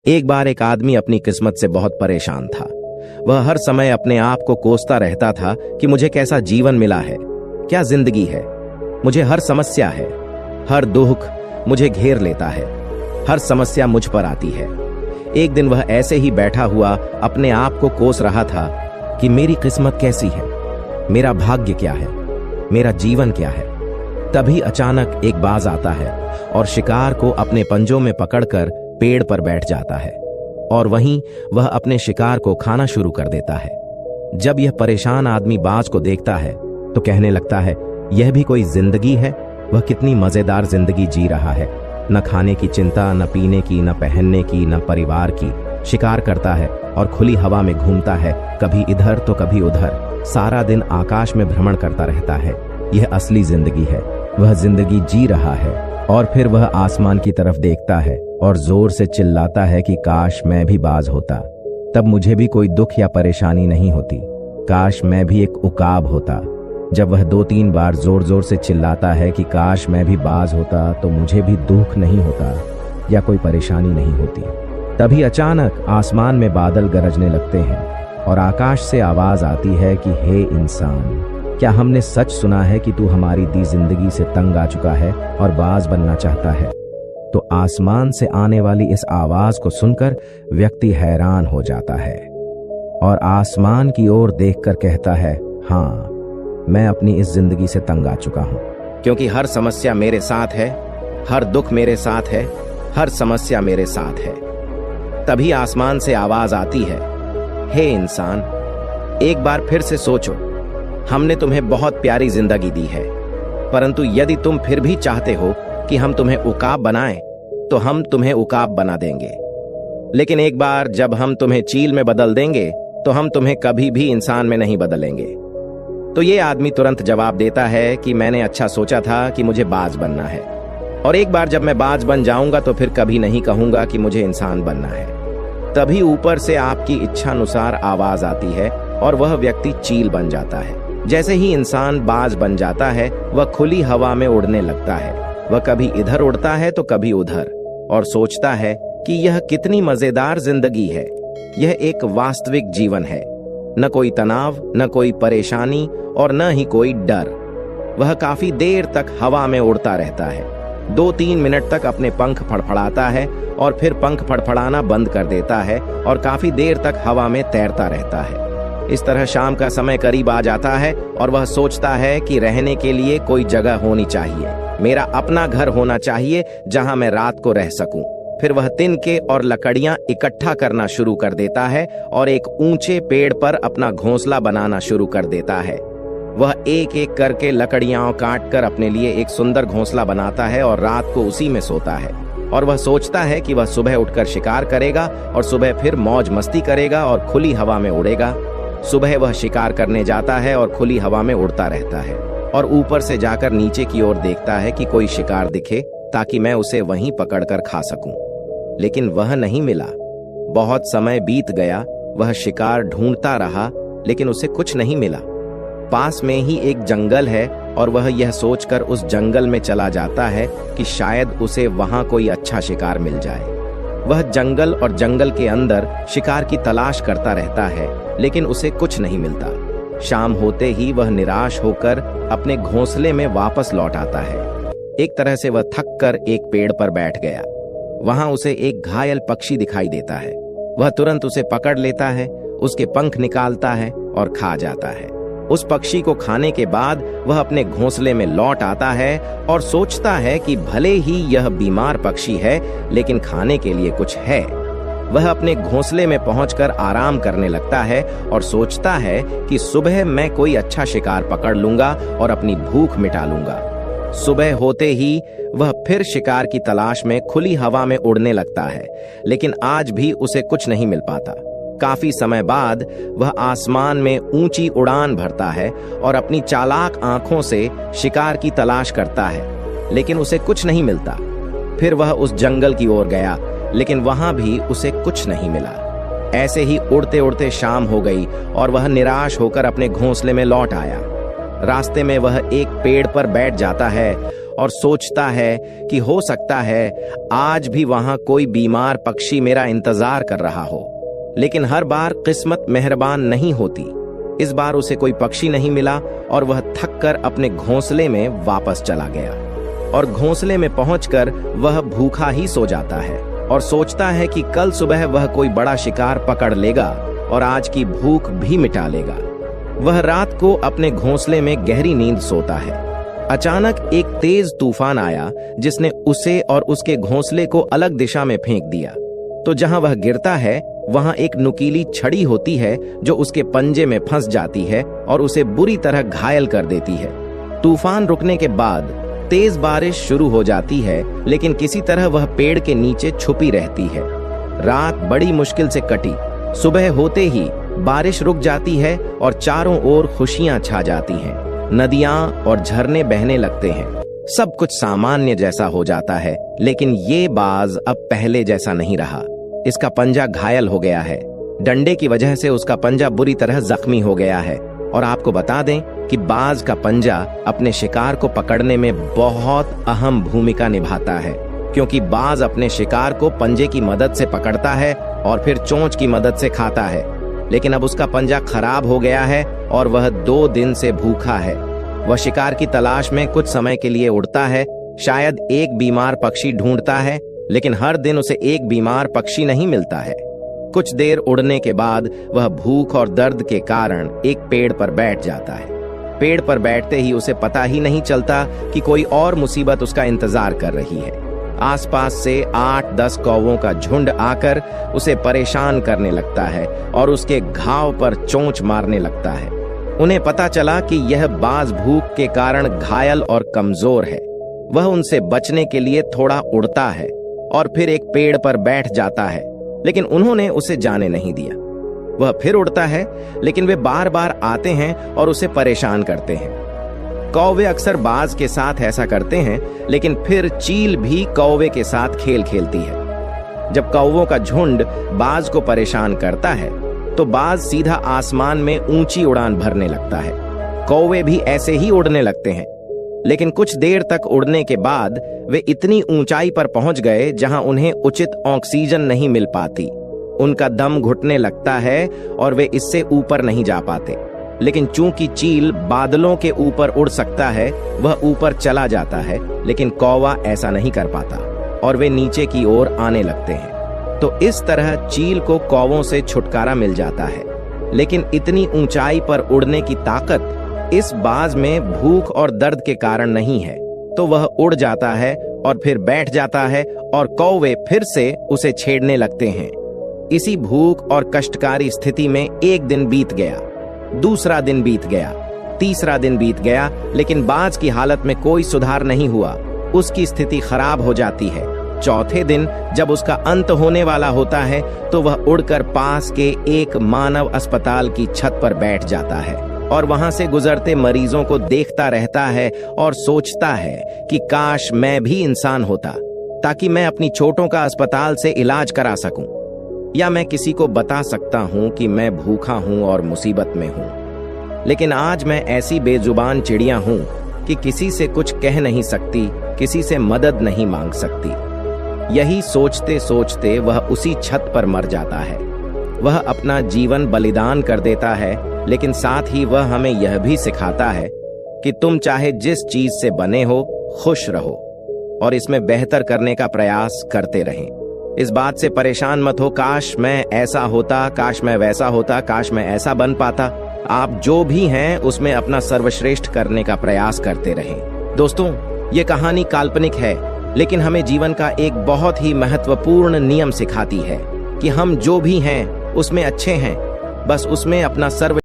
एक बार एक आदमी अपनी किस्मत से बहुत परेशान था। वह हर समय अपने आप को कोसता रहता था कि मुझे कैसा जीवन मिला है, क्या जिंदगी है। मुझे हर समस्या है, हर दुख मुझे घेर लेता है, हर समस्या मुझ पर आती है। एक दिन वह ऐसे ही बैठा हुआ अपने आप को कोस रहा था कि मेरी किस्मत कैसी है, मेरा भाग्य क्या है, मेरा जीवन क्या है। तभी अचानक एक बाज आता है और शिकार को अपने पंजों में पकड़कर पेड़ पर बैठ जाता है और वहीं वह अपने शिकार को खाना शुरू कर देता है। जब यह परेशान आदमी बाज को देखता है तो कहने लगता है, यह भी कोई जिंदगी है? वह कितनी मजेदार जिंदगी जी रहा है। न खाने की चिंता, न पीने की, न पहनने की, न परिवार की। शिकार करता है और खुली हवा में घूमता है, कभी इधर तो कभी उधर। सारा दिन आकाश में भ्रमण करता रहता है। यह असली जिंदगी है, वह जिंदगी जी रहा है। और फिर वह आसमान की तरफ देखता है और जोर से चिल्लाता है कि काश मैं भी बाज होता, तब मुझे भी कोई दुख या परेशानी नहीं होती। काश मैं भी एक उकाब होता। जब वह 2-3 बार जोर जोर से चिल्लाता है कि काश मैं भी बाज होता तो मुझे भी दुख नहीं होता या कोई परेशानी नहीं होती, तभी अचानक आसमान में बादल गरजने लगते हैं और आकाश से आवाज आती है कि हे इंसान, क्या हमने सच सुना है कि तू हमारी दी जिंदगी से तंग आ चुका है और बाज बनना चाहता है? तो आसमान से आने वाली इस आवाज को सुनकर व्यक्ति हैरान हो जाता है और आसमान की ओर देखकर कहता है, हाँ, मैं अपनी इस जिंदगी से तंग आ चुका हूं, क्योंकि हर समस्या मेरे साथ है, हर दुख मेरे साथ है, हर समस्या मेरे साथ है। तभी आसमान से आवाज आती है, हे इंसान, एक बार फिर से सोचो, हमने तुम्हें बहुत प्यारी जिंदगी दी है, परंतु यदि तुम फिर भी चाहते हो कि हम तुम्हें उकाब बनाएं, तो हम तुम्हें उकाब बना देंगे। लेकिन एक बार जब हम तुम्हें चील में बदल देंगे, तो हम तुम्हें कभी भी इंसान में नहीं बदलेंगे। तो ये आदमी तुरंत जवाब देता है कि मैंने अच्छा सोचा था कि मुझे बाज बनना है, और एक बार जब मैं बाज बन जाऊंगा तो फिर कभी नहीं कहूंगा कि मुझे इंसान बनना है। तभी ऊपर से आपकी इच्छानुसार आवाज आती है और वह व्यक्ति चील बन जाता है। जैसे ही इंसान बाज बन जाता है, वह खुली हवा में उड़ने लगता है। वह कभी इधर उड़ता है तो कभी उधर और सोचता है कि यह कितनी मजेदार जिंदगी है, यह एक वास्तविक जीवन है। न कोई तनाव, न कोई परेशानी और न ही कोई डर। वह काफी देर तक हवा में उड़ता रहता है। 2-3 मिनट तक अपने पंख फड़फड़ाता है और फिर पंख फड़फड़ाना बंद कर देता है और काफी देर तक हवा में तैरता रहता है। इस तरह शाम का समय करीब आ जाता है और वह सोचता है कि रहने के लिए कोई जगह होनी चाहिए, मेरा अपना घर होना चाहिए जहां मैं रात को रह सकूं। फिर वह तिनके और लकड़ियां इकट्ठा करना शुरू कर देता है और एक ऊंचे पेड़ पर अपना घोंसला बनाना शुरू कर देता है। वह एक एक करके लकड़ियां काट कर अपने लिए एक सुंदर घोंसला बनाता है और रात को उसी में सोता है। और वह सोचता है कि वह सुबह उठकर शिकार करेगा और सुबह फिर मौज मस्ती करेगा और खुली हवा में उड़ेगा। सुबह वह शिकार करने जाता है और खुली हवा में उड़ता रहता है और ऊपर से जाकर नीचे की ओर देखता है कि कोई शिकार दिखे ताकि मैं उसे वहीं पकड़कर खा सकूं। लेकिन वह नहीं मिला। बहुत समय बीत गया, वह शिकार ढूंढता रहा, लेकिन उसे कुछ नहीं मिला। पास में ही एक जंगल है और वह यह सोचकर उस जंगल में चला जाता है कि शायद उसे वहां कोई अच्छा शिकार मिल जाए। वह जंगल और जंगल के अंदर शिकार की तलाश करता रहता है, लेकिन उसे कुछ नहीं मिलता। शाम होते ही वह निराश होकर अपने घोंसले में वापस लौट आता है। एक तरह से वह थक कर एक पेड़ पर बैठ गया। वहां उसे एक घायल पक्षी दिखाई देता है। वह तुरंत उसे पकड़ लेता है, उसके पंख निकालता है और खा जाता है। उस पक्षी को खाने के बाद वह अपने घोंसले में लौट आता है और सोचता है कि भले ही यह बीमार पक्षी है, लेकिन खाने के लिए कुछ है। वह अपने घोंसले में पहुंचकर आराम करने लगता है और सोचता है कि सुबह मैं कोई अच्छा शिकार पकड़ लूंगा और अपनी भूख मिटा लूंगा। सुबह होते ही वह फिर शिकार की तलाश में खुली हवा में उड़ने लगता है, लेकिन आज भी उसे कुछ नहीं मिल पाता। काफी समय बाद वह आसमान में ऊंची उड़ान भरता है और अपनी चालाक आंखों से शिकार की तलाश करता है, लेकिन उसे कुछ नहीं मिलता। फिर वह उस जंगल की ओर गया, लेकिन वहां भी उसे कुछ नहीं मिला। ऐसे ही उड़ते उड़ते शाम हो गई और वह निराश होकर अपने घोंसले में लौट आया। रास्ते में वह एक पेड़ पर बैठ जाता है और सोचता है कि हो सकता है आज भी वहां कोई बीमार पक्षी मेरा इंतजार कर रहा हो। लेकिन हर बार किस्मत मेहरबान नहीं होती। इस बार उसे कोई पक्षी नहीं मिला और वह थककर अपने घोंसले में वापस चला गया। और घोंसले में पहुंचकर वह भूखा ही सो जाता है और सोचता है कि कल सुबह वह कोई बड़ा शिकार पकड़ लेगा और आज की भूख भी मिटा लेगा। वह रात को अपने घोंसले में गहरी नींद सोता है। अचानक एक तेज तूफान आया जिसने उसे और उसके घोंसले को अलग दिशा में फेंक दिया। तो जहां वह गिरता है वहां एक नुकीली छड़ी होती है जो उसके पंजे में फंस जाती है और उसे बुरी तरह घायल कर देती है। तूफान रुकने के बाद तेज बारिश शुरू हो जाती है, लेकिन किसी तरह वह पेड़ के नीचे छुपी रहती है। रात बड़ी मुश्किल से कटी। सुबह होते ही बारिश रुक जाती है और चारों ओर खुशियां छा जाती हैं। नदियां और झरने बहने लगते हैं। सब कुछ सामान्य जैसा हो जाता है, लेकिन ये बाज अब पहले जैसा नहीं रहा। इसका पंजा घायल हो गया है। डंडे की वजह से उसका पंजा बुरी तरह जख्मी हो गया है। और आपको बता दें कि बाज का पंजा अपने शिकार को पकड़ने में बहुत अहम भूमिका निभाता है, क्योंकि बाज अपने शिकार को पंजे की मदद से पकड़ता है और फिर चोंच की मदद से खाता है। लेकिन अब उसका पंजा खराब हो गया है और वह 2 दिन से भूखा है। वह शिकार की तलाश में कुछ समय के लिए उड़ता है, शायद एक बीमार पक्षी ढूंढता है, लेकिन हर दिन उसे एक बीमार पक्षी नहीं मिलता है। कुछ देर उड़ने के बाद वह भूख और दर्द के कारण एक पेड़ पर बैठ जाता है। पेड़ पर बैठते ही उसे पता ही नहीं चलता कि कोई और मुसीबत उसका इंतजार कर रही है। आसपास से 8-10 कौवों का झुंड आकर उसे परेशान करने लगता है और उसके घाव पर चोंच मारने लगता है। उन्हें पता चला कि यह बाज भूख के कारण घायल और कमजोर है। वह उनसे बचने के लिए थोड़ा उड़ता है और फिर एक पेड़ पर बैठ जाता है, लेकिन उन्होंने उसे जाने नहीं दिया। वह फिर उड़ता है, लेकिन वे बार बार आते हैं और उसे परेशान करते हैं। कौवे अक्सर बाज के साथ ऐसा करते हैं, लेकिन फिर चील भी कौवे के साथ खेल खेलती है। जब कौवों का झुंड बाज को परेशान करता है तो बाज सीधा आसमान में ऊंची उड़ान भरने लगता है। कौवे भी ऐसे ही उड़ने लगते हैं, लेकिन कुछ देर तक उड़ने के बाद वे इतनी ऊंचाई पर पहुंच गए जहां उन्हें उचित ऑक्सीजन नहीं मिल पाती। उनका दम घुटने लगता है और वे इससे ऊपर नहीं जा पाते। लेकिन चूंकि चील बादलों के ऊपर उड़ सकता है, वह ऊपर चला जाता है, लेकिन कौवा ऐसा नहीं कर पाता और वे नीचे की ओर आने लगते हैं। तो इस तरह चील को कौवों से छुटकारा मिल जाता है। लेकिन इतनी ऊंचाई पर उड़ने की ताकत इस बाज में भूख और दर्द के कारण नहीं है। तो वह उड़ जाता है और फिर बैठ जाता है और कौवे फिर से उसे छेड़ने लगते हैं। इसी भूख और कष्टकारी स्थिति में एक दिन बीत गया, दूसरा दिन बीत गया, तीसरा दिन बीत गया, लेकिन बाज की हालत में कोई सुधार नहीं हुआ। उसकी स्थिति खराब हो जाती है। चौथे दिन जब उसका अंत होने वाला होता है तो वह उड़कर पास के एक मानव अस्पताल की छत पर बैठ जाता है और वहां से गुजरते मरीजों को देखता रहता है और सोचता है कि काश मैं भी इंसान होता, ताकि मैं अपनी चोटों का अस्पताल से इलाज करा सकूं, या मैं किसी को बता सकता हूं कि मैं भूखा हूं और मुसीबत में हूं। लेकिन आज मैं ऐसी बेजुबान चिड़िया हूं कि किसी से कुछ कह नहीं सकती, किसी से मदद नहीं मांग सकती। यही सोचते सोचते वह उसी छत पर मर जाता है। वह अपना जीवन बलिदान कर देता है, लेकिन साथ ही वह हमें यह भी सिखाता है कि तुम चाहे जिस चीज से बने हो, खुश रहो और इसमें बेहतर करने का प्रयास करते रहें। इस बात से परेशान मत हो, काश मैं ऐसा होता, काश मैं वैसा होता, काश मैं ऐसा बन पाता। आप जो भी हैं उसमें अपना सर्वश्रेष्ठ करने का प्रयास करते रहें। दोस्तों, ये कहानी काल्पनिक है, लेकिन हमें जीवन का एक बहुत ही महत्वपूर्ण नियम सिखाती है कि हम जो भी हैं उसमें अच्छे हैं, बस उसमें अपना सर्व